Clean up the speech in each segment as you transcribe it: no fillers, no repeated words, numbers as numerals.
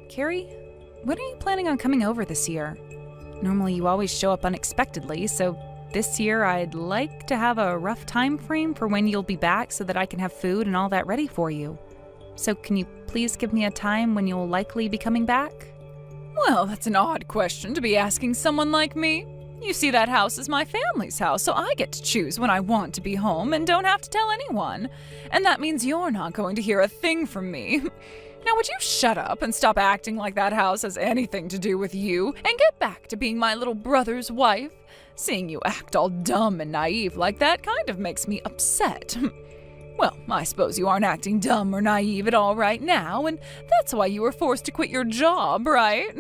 Carrie, when are you planning on coming over this year? Normally you always show up unexpectedly, so this year I'd like to have a rough time frame for when you'll be back so that I can have food and all that ready for you. So can you please give me a time when you'll likely be coming back? Well, that's an odd question to be asking someone like me. You see, that house is my family's house, so I get to choose when I want to be home and don't have to tell anyone. And that means you're not going to hear a thing from me. Now, would you shut up and stop acting like that house has anything to do with you and get back to being my little brother's wife? Seeing you act all dumb and naive like that kind of makes me upset. Well, I suppose you aren't acting dumb or naive at all right now, and that's why you were forced to quit your job, right?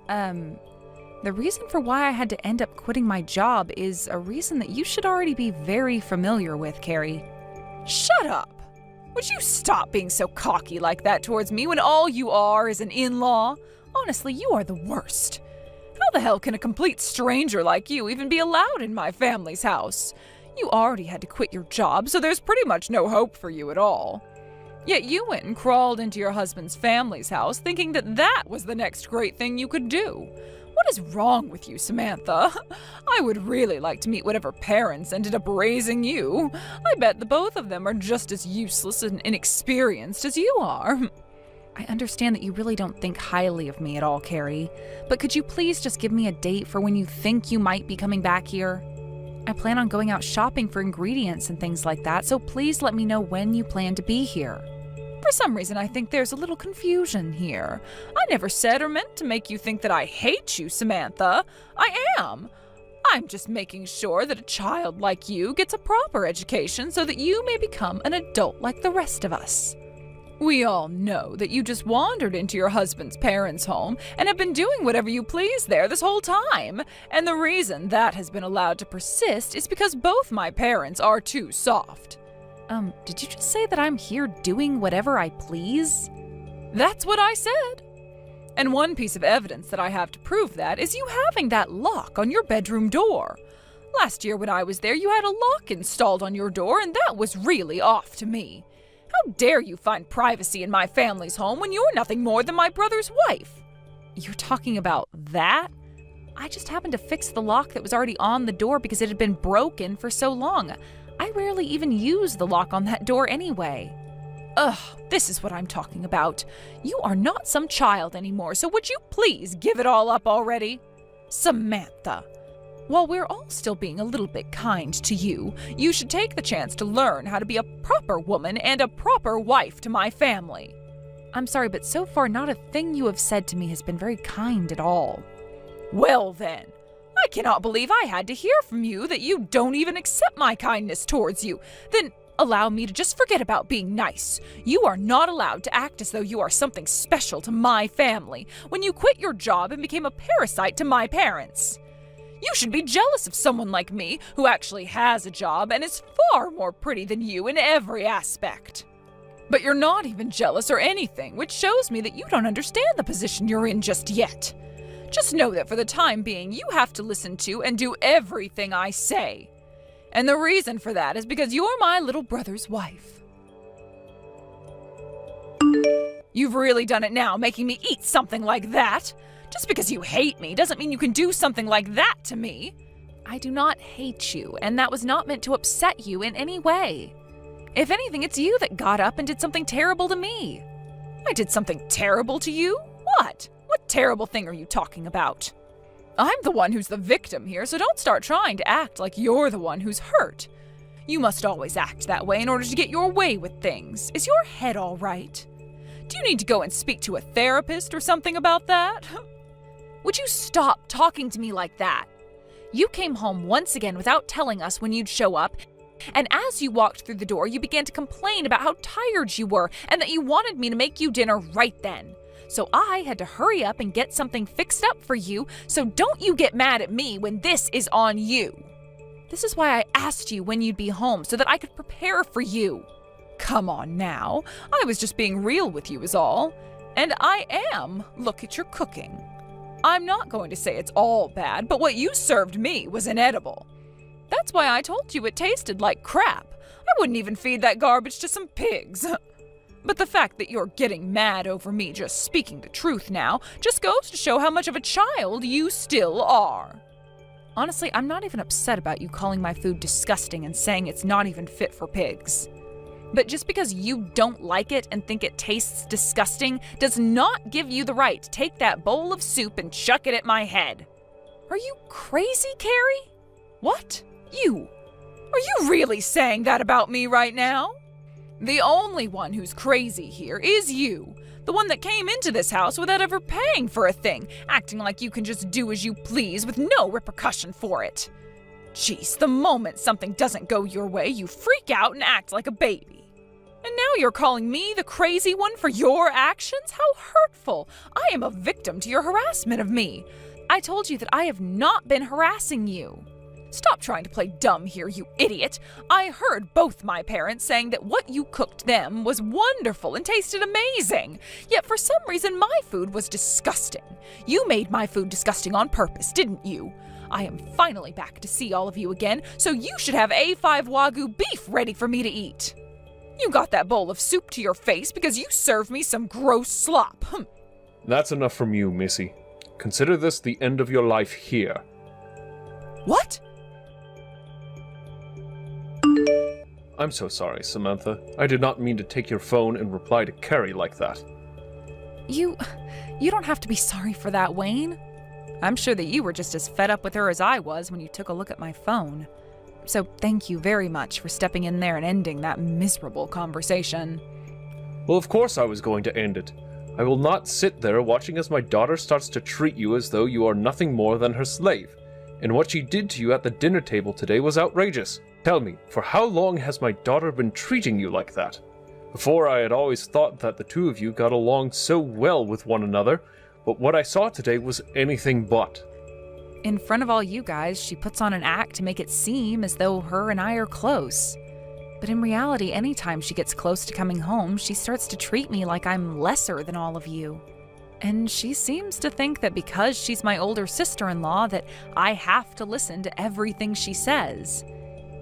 The reason for why I had to end up quitting my job is a reason that you should already be very familiar with, Carrie. Shut up! Would you stop being so cocky like that towards me when all you are is an in-law? Honestly, you are the worst. How the hell can a complete stranger like you even be allowed in my family's house? You already had to quit your job, so there's pretty much no hope for you at all. Yet you went and crawled into your husband's family's house thinking that that was the next great thing you could do. What is wrong with you, Samantha? I would really like to meet whatever parents ended up raising you. I bet the both of them are just as useless and inexperienced as you are. I understand that you really don't think highly of me at all, Carrie, but could you please just give me a date for when you think you might be coming back here? I plan on going out shopping for ingredients and things like that, so please let me know when you plan to be here. For some reason, I think there's a little confusion here. I never said or meant to make you think that I hate you, Samantha. I am. I'm just making sure that a child like you gets a proper education so that you may become an adult like the rest of us. We all know that you just wandered into your husband's parents' home and have been doing whatever you please there this whole time. And the reason that has been allowed to persist is because both my parents are too soft. Did you just say that I'm here doing whatever I please? That's what I said. And one piece of evidence that I have to prove that is you having that lock on your bedroom door. Last year when I was there, you had a lock installed on your door, and that was really off to me. How dare you find privacy in my family's home when you're nothing more than my brother's wife? You're talking about that? I just happened to fix the lock that was already on the door because it had been broken for so long. I rarely even use the lock on that door anyway. Ugh, this is what I'm talking about. You are not some child anymore, so would you please give it all up already? Samantha, while we're all still being a little bit kind to you, you should take the chance to learn how to be a proper woman and a proper wife to my family. I'm sorry, but so far not a thing you have said to me has been very kind at all. Well then, I cannot believe I had to hear from you that you don't even accept my kindness towards you. Then allow me to just forget about being nice. You are not allowed to act as though you are something special to my family when you quit your job and became a parasite to my parents. You should be jealous of someone like me who actually has a job and is far more pretty than you in every aspect. But you're not even jealous or anything, which shows me that you don't understand the position you're in just yet. Just know that for the time being, you have to listen to and do everything I say. And the reason for that is because you're my little brother's wife. You've really done it now, making me eat something like that. Just because you hate me doesn't mean you can do something like that to me. I do not hate you, and that was not meant to upset you in any way. If anything, it's you that got up and did something terrible to me. I did something terrible to you? What? What terrible thing are you talking about? I'm the one who's the victim here, so don't start trying to act like you're the one who's hurt. You must always act that way in order to get your way with things. Is your head all right? Do you need to go and speak to a therapist or something about that? Would you stop talking to me like that? You came home once again without telling us when you'd show up, and as you walked through the door, you began to complain about how tired you were and that you wanted me to make you dinner right then. So I had to hurry up and get something fixed up for you, so don't you get mad at me when this is on you. This is why I asked you when you'd be home, so that I could prepare for you. Come on now, I was just being real with you is all. And I am. Look at your cooking. I'm not going to say it's all bad, but what you served me was inedible. That's why I told you it tasted like crap. I wouldn't even feed that garbage to some pigs. But the fact that you're getting mad over me just speaking the truth now just goes to show how much of a child you still are. Honestly, I'm not even upset about you calling my food disgusting and saying it's not even fit for pigs. But just because you don't like it and think it tastes disgusting does not give you the right to take that bowl of soup and chuck it at my head. Are you crazy, Carrie? What? You? Are you really saying that about me right now? The only one who's crazy here is you. The one that came into this house without ever paying for a thing, acting like you can just do as you please with no repercussion for it. Jeez, the moment something doesn't go your way, you freak out and act like a baby. And now you're calling me the crazy one for your actions? How hurtful! I am a victim to your harassment of me. I told you that I have not been harassing you. Stop trying to play dumb here, you idiot. I heard both my parents saying that what you cooked them was wonderful and tasted amazing. Yet for some reason my food was disgusting. You made my food disgusting on purpose, didn't you? I am finally back to see all of you again, so you should have A5 Wagyu beef ready for me to eat. You got that bowl of soup to your face because you served me some gross slop. That's enough from you, Missy. Consider this the end of your life here. What? I'm so sorry, Samantha. I did not mean to take your phone and reply to Carrie like that. You don't have to be sorry for that, Wayne. I'm sure that you were just as fed up with her as I was when you took a look at my phone. So thank you very much for stepping in there and ending that miserable conversation. Well, of course I was going to end it. I will not sit there watching as my daughter starts to treat you as though you are nothing more than her slave. And what she did to you at the dinner table today was outrageous. Tell me, for how long has my daughter been treating you like that? Before, I had always thought that the two of you got along so well with one another, but what I saw today was anything but. In front of all you guys, she puts on an act to make it seem as though her and I are close. But in reality, anytime she gets close to coming home, she starts to treat me like I'm lesser than all of you. And she seems to think that because she's my older sister-in-law that I have to listen to everything she says.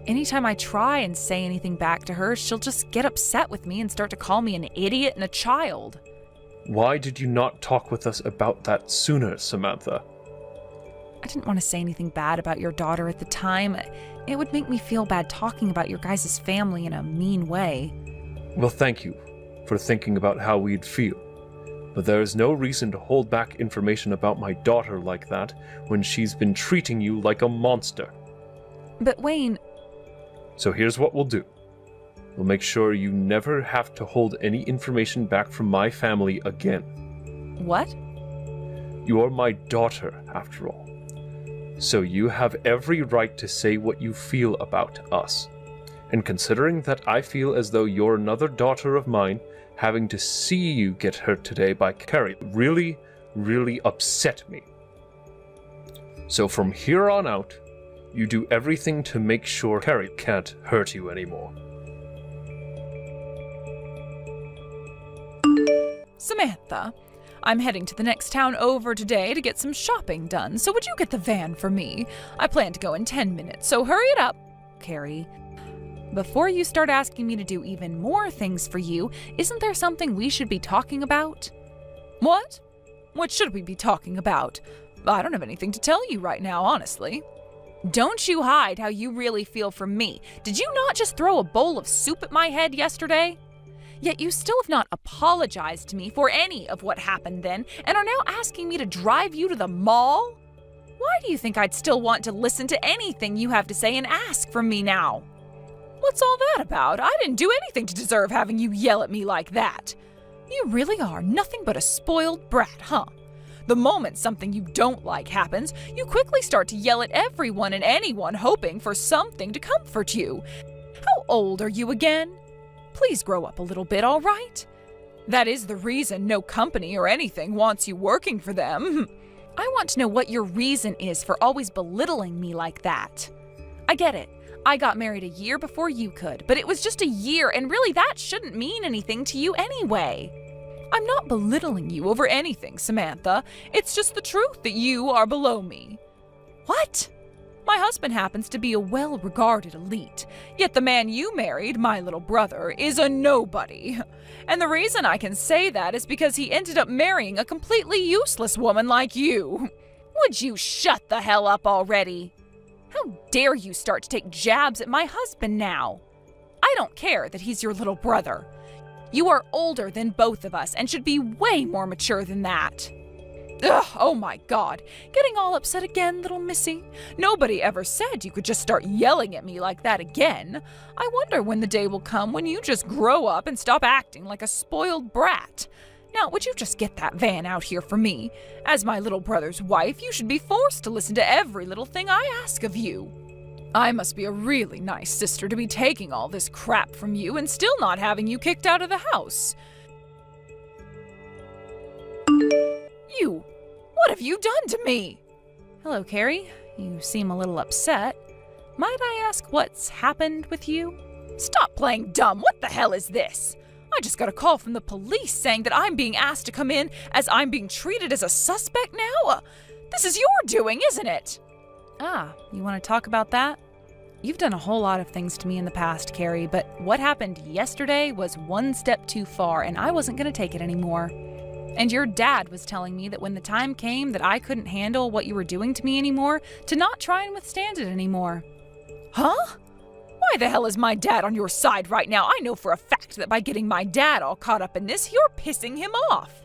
Anytime I try and say anything back to her, she'll just get upset with me and start to call me an idiot and a child. Why did you not talk with us about that sooner, Samantha? I didn't want to say anything bad about your daughter at the time. It would make me feel bad talking about your guys' family in a mean way. Well, thank you for thinking about how we'd feel. But there is no reason to hold back information about my daughter like that when she's been treating you like a monster. But Wayne... So here's what we'll do. We'll make sure you never have to hold any information back from my family again. What? You are my daughter, after all. So you have every right to say what you feel about us. And considering that I feel as though you're another daughter of mine, having to see you get hurt today by Carrie really, really upset me. So from here on out, you do everything to make sure Carrie can't hurt you anymore. Samantha, I'm heading to the next town over today to get some shopping done, so would you get the van for me? I plan to go in 10 minutes, so hurry it up. Carrie, before you start asking me to do even more things for you, isn't there something we should be talking about? What? What should we be talking about? I don't have anything to tell you right now, honestly. Don't you hide how you really feel from me. Did you not just throw a bowl of soup at my head yesterday? Yet you still have not apologized to me for any of what happened then, and are now asking me to drive you to the mall? Why do you think I'd still want to listen to anything you have to say and ask from me now? What's all that about? I didn't do anything to deserve having you yell at me like that. You really are nothing but a spoiled brat, huh? The moment something you don't like happens, you quickly start to yell at everyone and anyone hoping for something to comfort you. How old are you again? Please grow up a little bit, all right? That is the reason no company or anything wants you working for them. I want to know what your reason is for always belittling me like that. I get it. I got married a year before you could, but it was just a year, and really that shouldn't mean anything to you anyway. I'm not belittling you over anything, Samantha. It's just the truth that you are below me. What? My husband happens to be a well-regarded elite, yet the man you married, my little brother, is a nobody. And the reason I can say that is because he ended up marrying a completely useless woman like you. Would you shut the hell up already? How dare you start to take jabs at my husband now? I don't care that he's your little brother. You are older than both of us and should be way more mature than that. Ugh, oh my God, getting all upset again, little missy? Nobody ever said you could just start yelling at me like that again. I wonder when the day will come when you just grow up and stop acting like a spoiled brat. Now, would you just get that van out here for me? As my little brother's wife, you should be forced to listen to every little thing I ask of you. I must be a really nice sister to be taking all this crap from you and still not having you kicked out of the house. You! What have you done to me? Hello, Carrie. You seem a little upset. Might I ask what's happened with you? Stop playing dumb. What the hell is this? I just got a call from the police saying that I'm being asked to come in as I'm being treated as a suspect now? This is your doing, isn't it? Ah, you want to talk about that? You've done a whole lot of things to me in the past, Carrie, but what happened yesterday was one step too far, and I wasn't going to take it anymore. And your dad was telling me that when the time came that I couldn't handle what you were doing to me anymore, to not try and withstand it anymore. Huh? Why the hell is my dad on your side right now? I know for a fact that by getting my dad all caught up in this, you're pissing him off.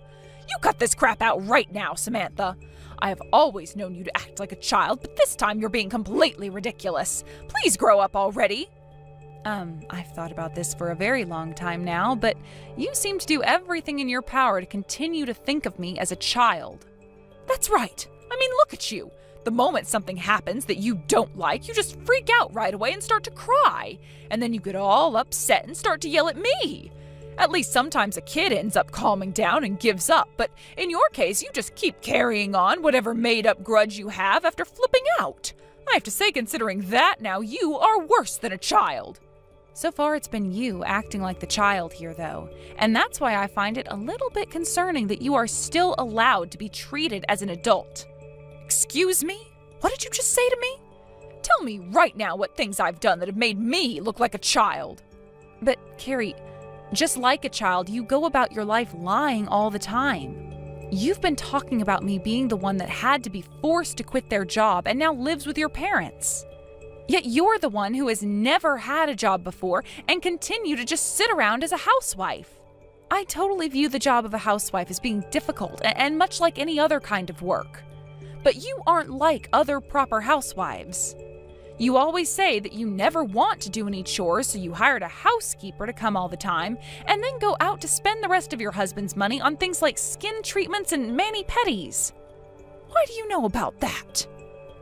You cut this crap out right now, Samantha. I have always known you to act like a child, but this time you're being completely ridiculous. Please grow up already. I've thought about this for a very long time now, but you seem to do everything in your power to continue to think of me as a child. That's right. I mean, look at you. The moment something happens that you don't like, you just freak out right away and start to cry. And then you get all upset and start to yell at me. At least sometimes a kid ends up calming down and gives up, but in your case, you just keep carrying on whatever made-up grudge you have after flipping out. I have to say, considering that now, you are worse than a child. So far, it's been you acting like the child here, though, and that's why I find it a little bit concerning that you are still allowed to be treated as an adult. Excuse me? What did you just say to me? Tell me right now what things I've done that have made me look like a child. But, Carrie, just like a child, you go about your life lying all the time. You've been talking about me being the one that had to be forced to quit their job and now lives with your parents. Yet you're the one who has never had a job before and continue to just sit around as a housewife. I totally view the job of a housewife as being difficult and much like any other kind of work. But you aren't like other proper housewives. You always say that you never want to do any chores, so you hired a housekeeper to come all the time, and then go out to spend the rest of your husband's money on things like skin treatments and mani-pedis. Why do you know about that?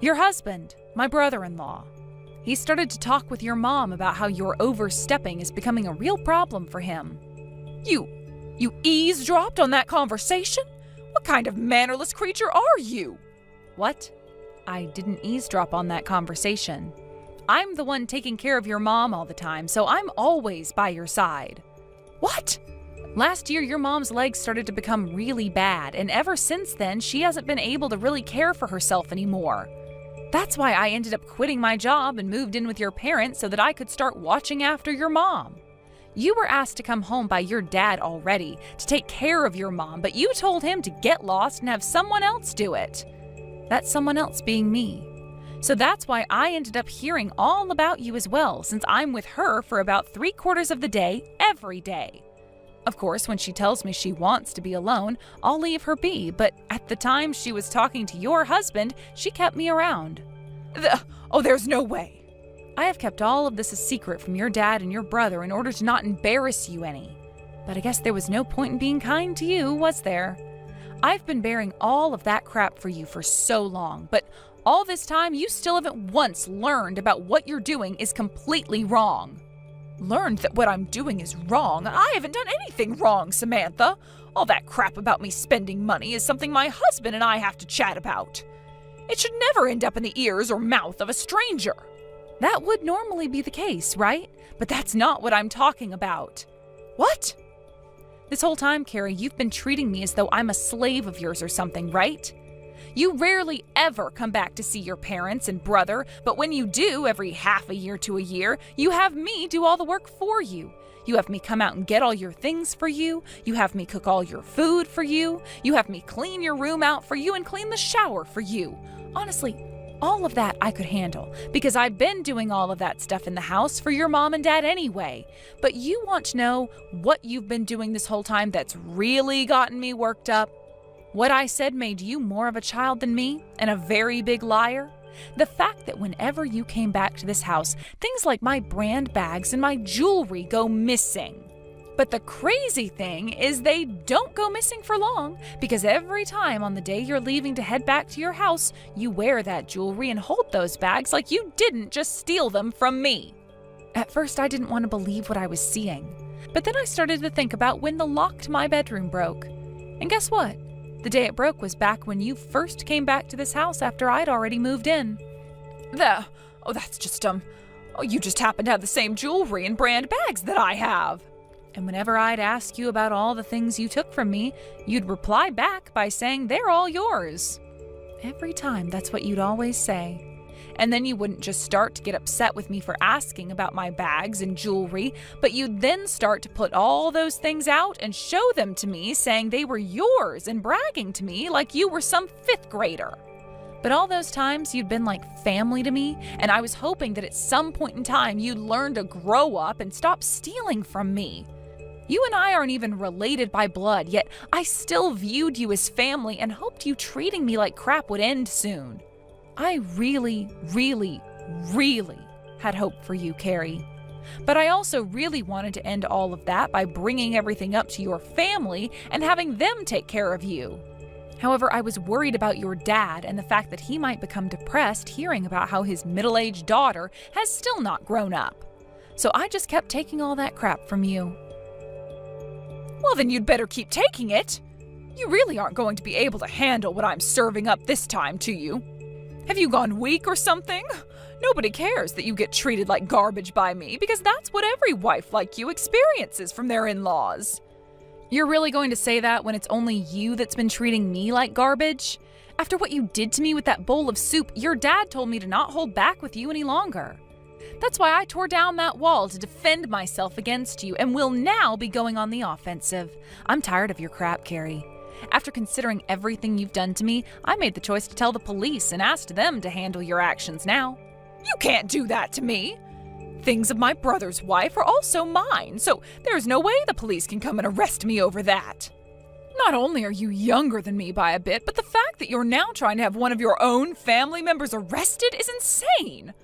Your husband, my brother-in-law. He started to talk with your mom about how your overstepping is becoming a real problem for him. You eavesdropped on that conversation? What kind of mannerless creature are you? What? I didn't eavesdrop on that conversation. I'm the one taking care of your mom all the time, so I'm always by your side. What? Last year, your mom's legs started to become really bad, and ever since then, she hasn't been able to really care for herself anymore. That's why I ended up quitting my job and moved in with your parents so that I could start watching after your mom. You were asked to come home by your dad already to take care of your mom, but you told him to get lost and have someone else do it. That someone else being me. So that's why I ended up hearing all about you as well, since I'm with her for about 3/4 of the day, every day. Of course, when she tells me she wants to be alone, I'll leave her be, but at the time she was talking to your husband, she kept me around. There's no way. I have kept all of this a secret from your dad and your brother in order to not embarrass you any. But I guess there was no point in being kind to you, was there? I've been bearing all of that crap for you for so long, but all this time you still haven't once learned about what you're doing is completely wrong. Learned that what I'm doing is wrong? I haven't done anything wrong, Samantha. All that crap about me spending money is something my husband and I have to chat about. It should never end up in the ears or mouth of a stranger. That would normally be the case, right? But that's not what I'm talking about. What? This whole time, Carrie, you've been treating me as though I'm a slave of yours or something, right? You rarely ever come back to see your parents and brother, but when you do, every half a year to a year, you have me do all the work for you. You have me come out and get all your things for you. You have me cook all your food for you. You have me clean your room out for you and clean the shower for you. Honestly, all of that I could handle because I've been doing all of that stuff in the house for your mom and dad anyway. But you want to know what you've been doing this whole time that's really gotten me worked up? What I said made you more of a child than me and a very big liar? The fact that whenever you came back to this house, things like my brand bags and my jewelry go missing. But the crazy thing is they don't go missing for long, because every time on the day you're leaving to head back to your house, you wear that jewelry and hold those bags like you didn't just steal them from me. At first, I didn't want to believe what I was seeing, but then I started to think about when the lock to my bedroom broke. And guess what? The day it broke was back when you first came back to this house after I'd already moved in. That's just, you just happen to have the same jewelry and brand bags that I have. And whenever I'd ask you about all the things you took from me, you'd reply back by saying they're all yours. Every time, that's what you'd always say. And then you wouldn't just start to get upset with me for asking about my bags and jewelry, but you'd then start to put all those things out and show them to me, saying they were yours and bragging to me like you were some fifth grader. But all those times you'd been like family to me, and I was hoping that at some point in time you'd learn to grow up and stop stealing from me. You and I aren't even related by blood, yet I still viewed you as family and hoped you treating me like crap would end soon. I really, really, really had hope for you, Carrie. But I also really wanted to end all of that by bringing everything up to your family and having them take care of you. However, I was worried about your dad and the fact that he might become depressed hearing about how his middle-aged daughter has still not grown up. So I just kept taking all that crap from you. Well, then you'd better keep taking it. You really aren't going to be able to handle what I'm serving up this time to you. Have you gone weak or something? Nobody cares that you get treated like garbage by me because that's what every wife like you experiences from their in-laws. You're really going to say that when it's only you that's been treating me like garbage? After what you did to me with that bowl of soup, your dad told me to not hold back with you any longer. That's why I tore down that wall to defend myself against you and will now be going on the offensive. I'm tired of your crap, Carrie. After considering everything you've done to me, I made the choice to tell the police and asked them to handle your actions now. You can't do that to me. Things of my brother's wife are also mine, so there's no way the police can come and arrest me over that. Not only are you younger than me by a bit, but the fact that you're now trying to have one of your own family members arrested is insane.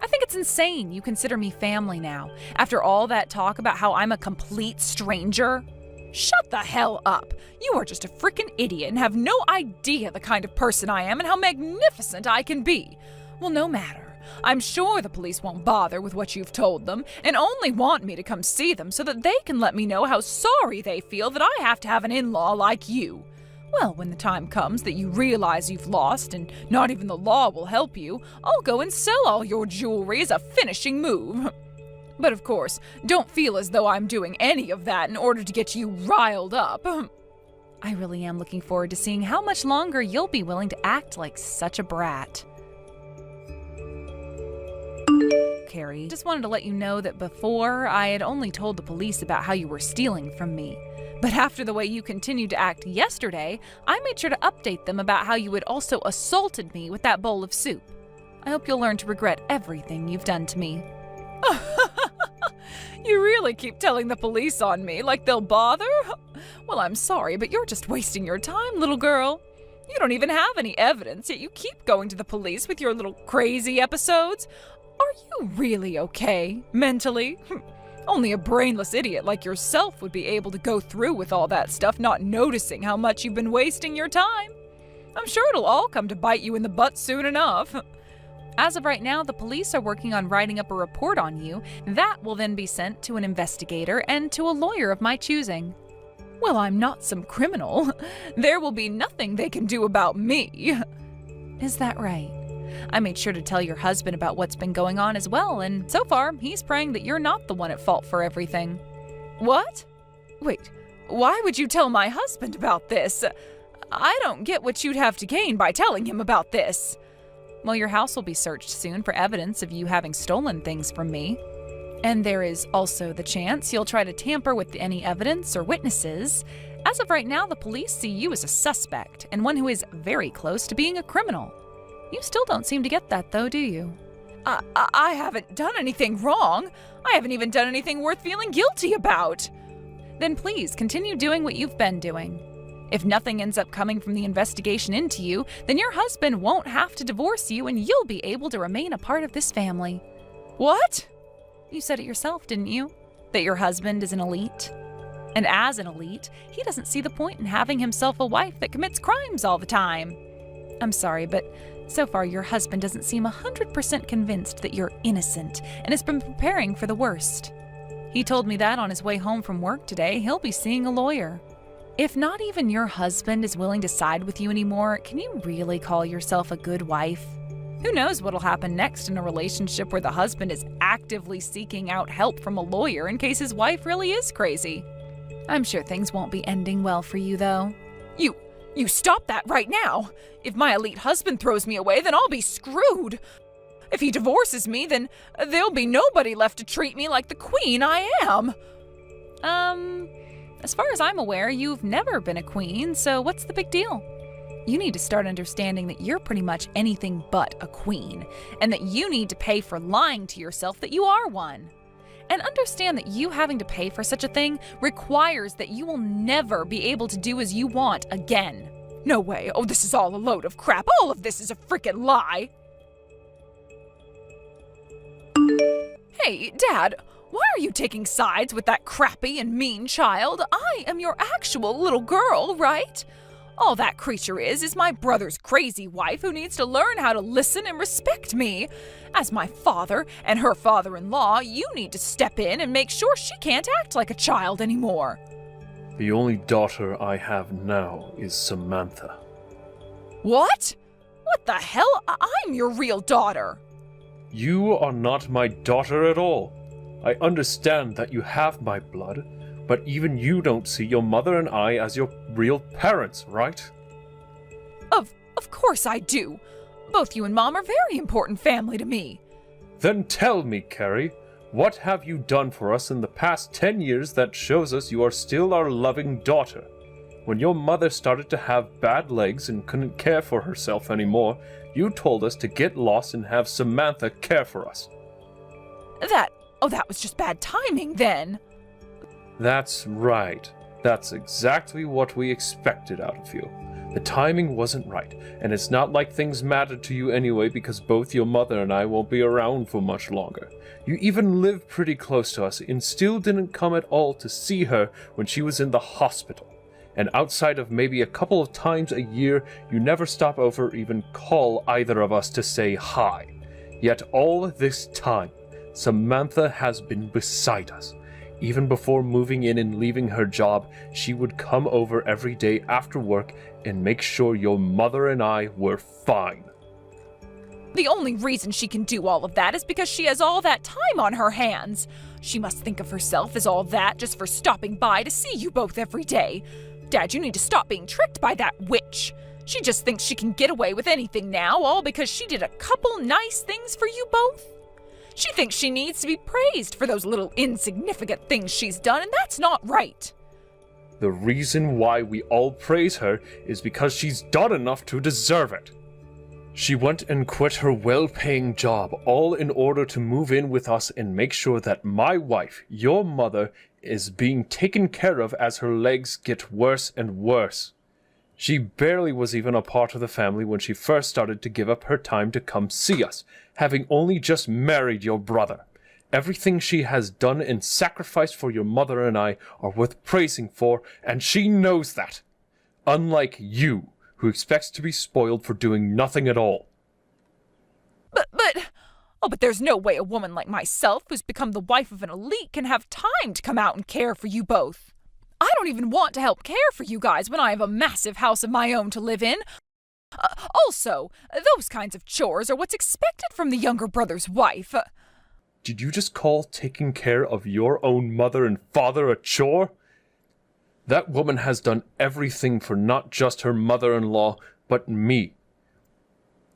I think it's insane you consider me family now, after all that talk about how I'm a complete stranger. Shut the hell up. You are just a freaking idiot and have no idea the kind of person I am and how magnificent I can be. Well, no matter. I'm sure the police won't bother with what you've told them and only want me to come see them so that they can let me know how sorry they feel that I have to have an in-law like you. Well, when the time comes that you realize you've lost and not even the law will help you, I'll go and sell all your jewelry as a finishing move. But of course, don't feel as though I'm doing any of that in order to get you riled up. I really am looking forward to seeing how much longer you'll be willing to act like such a brat. Carrie, just wanted to let you know that before, I had only told the police about how you were stealing from me. But after the way you continued to act yesterday, I made sure to update them about how you had also assaulted me with that bowl of soup. I hope you'll learn to regret everything you've done to me. You really keep telling the police on me like they'll bother? Well, I'm sorry, but you're just wasting your time, little girl. You don't even have any evidence, yet you keep going to the police with your little crazy episodes. Are you really okay, mentally? Only a brainless idiot like yourself would be able to go through with all that stuff, not noticing how much you've been wasting your time. I'm sure it'll all come to bite you in the butt soon enough. As of right now, the police are working on writing up a report on you. That will then be sent to an investigator and to a lawyer of my choosing. Well, I'm not some criminal. There will be nothing they can do about me. Is that right? I made sure to tell your husband about what's been going on as well, and so far, he's praying that you're not the one at fault for everything. What? Wait, why would you tell my husband about this? I don't get what you'd have to gain by telling him about this. Well, your house will be searched soon for evidence of you having stolen things from me. And there is also the chance you'll try to tamper with any evidence or witnesses. As of right now, the police see you as a suspect and one who is very close to being a criminal. You still don't seem to get that, though, do you? I haven't done anything wrong. I haven't even done anything worth feeling guilty about. Then please continue doing what you've been doing. If nothing ends up coming from the investigation into you, then your husband won't have to divorce you and you'll be able to remain a part of this family. What? You said it yourself, didn't you? That your husband is an elite. And as an elite, he doesn't see the point in having himself a wife that commits crimes all the time. I'm sorry, but so far your husband doesn't seem 100% convinced that you're innocent and has been preparing for the worst. He told me that on his way home from work today, he'll be seeing a lawyer. If not even your husband is willing to side with you anymore, can you really call yourself a good wife? Who knows what'll happen next in a relationship where the husband is actively seeking out help from a lawyer in case his wife really is crazy. I'm sure things won't be ending well for you, though. You stop that right now. If my elite husband throws me away, then I'll be screwed. If he divorces me, then there'll be nobody left to treat me like the queen I am. As far as I'm aware, you've never been a queen, so what's the big deal? You need to start understanding that you're pretty much anything but a queen, and that you need to pay for lying to yourself that you are one. And understand that you having to pay for such a thing requires that you will never be able to do as you want again. No way. Oh, this is all a load of crap. All of this is a freaking lie. Hey, Dad, why are you taking sides with that crappy and mean child? I am your actual little girl, right? All that creature is my brother's crazy wife who needs to learn how to listen and respect me. As my father and her father-in-law, you need to step in and make sure she can't act like a child anymore. The only daughter I have now is Samantha. What? What the hell? I'm your real daughter. You are not my daughter at all. I understand that you have my blood, but even you don't see your mother and I as your real parents, right? Of course I do. Both you and Mom are very important family to me. Then tell me, Carrie, what have you done for us in the past 10 years that shows us you are still our loving daughter? When your mother started to have bad legs and couldn't care for herself anymore, you told us to get lost and have Samantha care for us. That was just bad timing then. That's right. That's exactly what we expected out of you. The timing wasn't right, and it's not like things mattered to you anyway because both your mother and I won't be around for much longer. You even live pretty close to us and still didn't come at all to see her when she was in the hospital. And outside of maybe a couple of times a year, you never stop over or even call either of us to say hi. Yet all this time, Samantha has been beside us. Even before moving in and leaving her job, she would come over every day after work and make sure your mother and I were fine. The only reason she can do all of that is because she has all that time on her hands. She must think of herself as all that just for stopping by to see you both every day. Dad, you need to stop being tricked by that witch. She just thinks she can get away with anything now, all because she did a couple nice things for you both. She thinks she needs to be praised for those little insignificant things she's done, and that's not right. The reason why we all praise her is because she's done enough to deserve it. She went and quit her well-paying job, all in order to move in with us and make sure that my wife, your mother, is being taken care of as her legs get worse and worse. She barely was even a part of the family when she first started to give up her time to come see us, having only just married your brother. Everything she has done and sacrificed for your mother and I are worth praising for, and she knows that. Unlike you, who expects to be spoiled for doing nothing at all. But there's no way a woman like myself, who's become the wife of an elite, can have time to come out and care for you both. I don't even want to help care for you guys when I have a massive house of my own to live in. Also, those kinds of chores are what's expected from the younger brother's wife. Did you just call taking care of your own mother and father a chore? That woman has done everything for not just her mother-in-law, but me.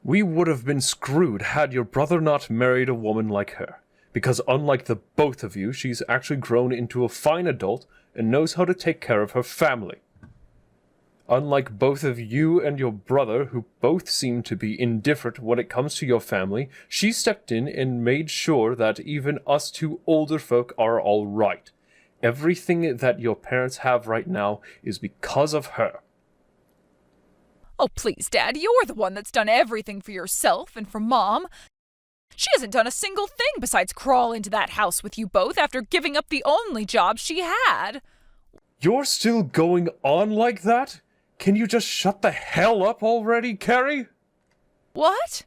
We would have been screwed had your brother not married a woman like her, because unlike the both of you, she's actually grown into a fine adult and knows how to take care of her family. Unlike both of you and your brother, who both seem to be indifferent when it comes to your family, she stepped in and made sure that even us two older folk are all right. Everything that your parents have right now is because of her. Oh, please, Dad, you're the one that's done everything for yourself and for Mom. She hasn't done a single thing besides crawl into that house with you both after giving up the only job she had. You're still going on like that? Can you just shut the hell up already, Carrie? What?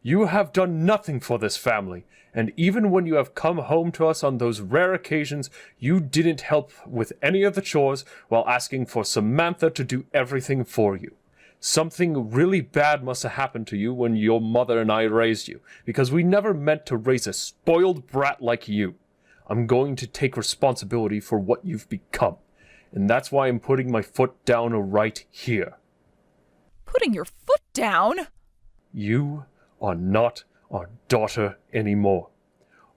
You have done nothing for this family, and even when you have come home to us on those rare occasions, you didn't help with any of the chores while asking for Samantha to do everything for you. Something really bad must have happened to you when your mother and I raised you, because we never meant to raise a spoiled brat like you. I'm going to take responsibility for what you've become, and that's why I'm putting my foot down right here. Putting your foot down? You are not our daughter anymore.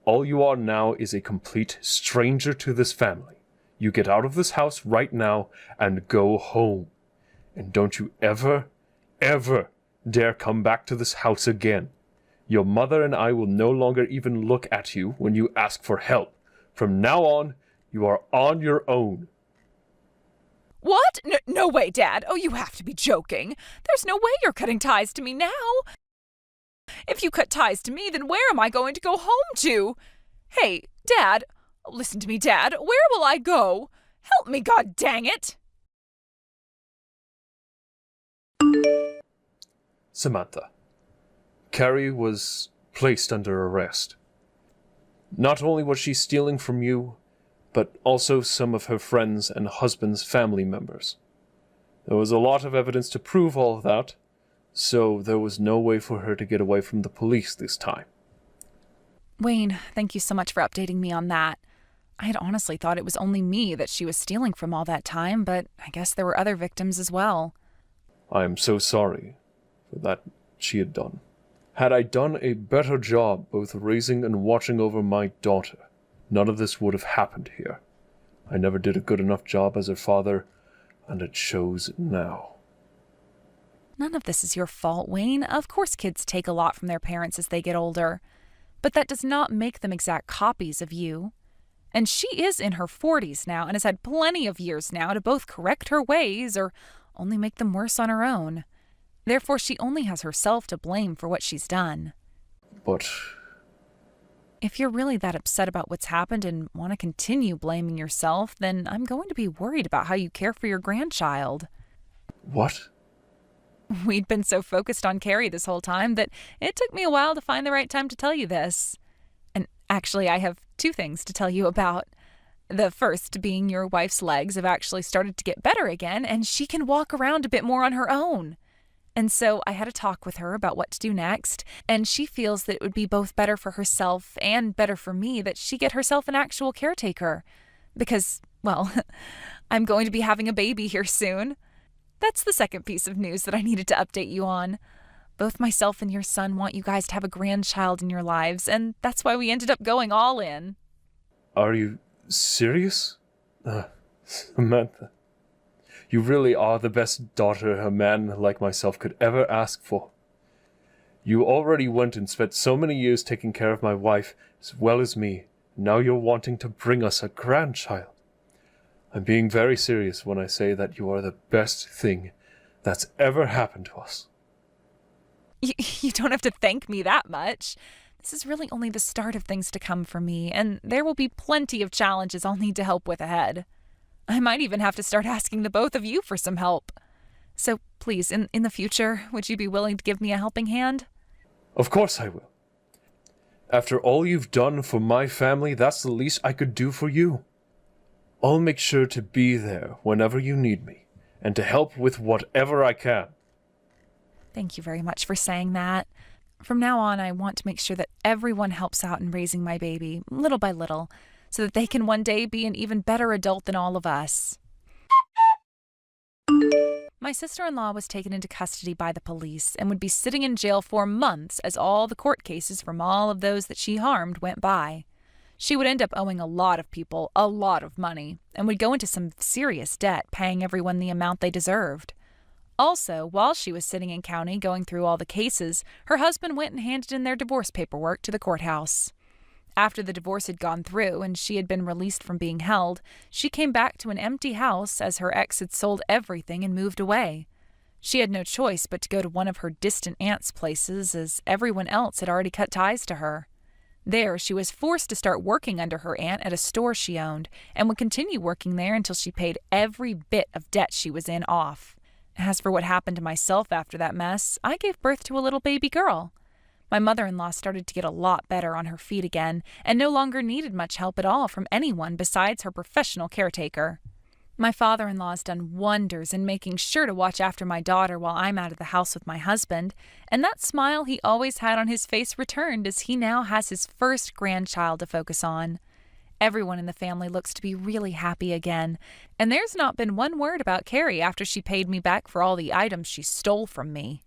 All you are now is a complete stranger to this family. You get out of this house right now and go home. And don't you ever, ever dare come back to this house again. Your mother and I will no longer even look at you when you ask for help. From now on, you are on your own. What? No way, Dad. Oh, you have to be joking. There's no way you're cutting ties to me now. If you cut ties to me, then where am I going to go home to? Hey, Dad, listen to me, Dad. Where will I go? Help me, God dang it! Samantha, Carrie was placed under arrest. Not only was she stealing from you, but also some of her friends' and husband's family members. There was a lot of evidence to prove all of that, so there was no way for her to get away from the police this time. Wayne, thank you so much for updating me on that. I had honestly thought it was only me that she was stealing from all that time, but I guess there were other victims as well. I am so sorry for that she had done. Had I done a better job both raising and watching over my daughter, none of this would have happened here. I never did a good enough job as her father, and it shows now. None of this is your fault, Wayne. Of course kids take a lot from their parents as they get older. But that does not make them exact copies of you. And she is in her 40s now and has had plenty of years now to both correct her ways or only make them worse on her own. Therefore, she only has herself to blame for what she's done. But if you're really that upset about what's happened and want to continue blaming yourself, then I'm going to be worried about how you care for your grandchild. what? We'd been so focused on Carrie this whole time that it took me a while to find the right time to tell you this. And actually, I have 2 things to tell you about. The first being your wife's legs have actually started to get better again, and she can walk around a bit more on her own. And so I had a talk with her about what to do next, and she feels that it would be both better for herself and better for me that she get herself an actual caretaker. Because, well, I'm going to be having a baby here soon. That's the second piece of news that I needed to update you on. Both myself and your son want you guys to have a grandchild in your lives, and that's why we ended up going all in. Are you serious? Samantha, you really are the best daughter a man like myself could ever ask for. You already went and spent so many years taking care of my wife as well as me. Now you're wanting to bring us a grandchild. I'm being very serious when I say that you are the best thing that's ever happened to us. You don't have to thank me that much. This is really only the start of things to come for me, and there will be plenty of challenges I'll need to help with ahead. I might even have to start asking the both of you for some help. So please, in the future, would you be willing to give me a helping hand? Of course I will. After all you've done for my family, that's the least I could do for you. I'll make sure to be there whenever you need me, and to help with whatever I can. Thank you very much for saying that. From now on, I want to make sure that everyone helps out in raising my baby, little by little, so that they can one day be an even better adult than all of us. My sister-in-law was taken into custody by the police and would be sitting in jail for months as all the court cases from all of those that she harmed went by. She would end up owing a lot of people a lot of money and would go into some serious debt, paying everyone the amount they deserved. Also, while she was sitting in county going through all the cases, her husband went and handed in their divorce paperwork to the courthouse. After the divorce had gone through and she had been released from being held, she came back to an empty house as her ex had sold everything and moved away. She had no choice but to go to one of her distant aunt's places, as everyone else had already cut ties to her. There, she was forced to start working under her aunt at a store she owned, and would continue working there until she paid every bit of debt she was in off. As for what happened to myself after that mess, I gave birth to a little baby girl. My mother-in-law started to get a lot better on her feet again, and no longer needed much help at all from anyone besides her professional caretaker. My father-in-law has done wonders in making sure to watch after my daughter while I'm out of the house with my husband, and that smile he always had on his face returned as he now has his first grandchild to focus on. Everyone in the family looks to be really happy again, and there's not been one word about Carrie after she paid me back for all the items she stole from me.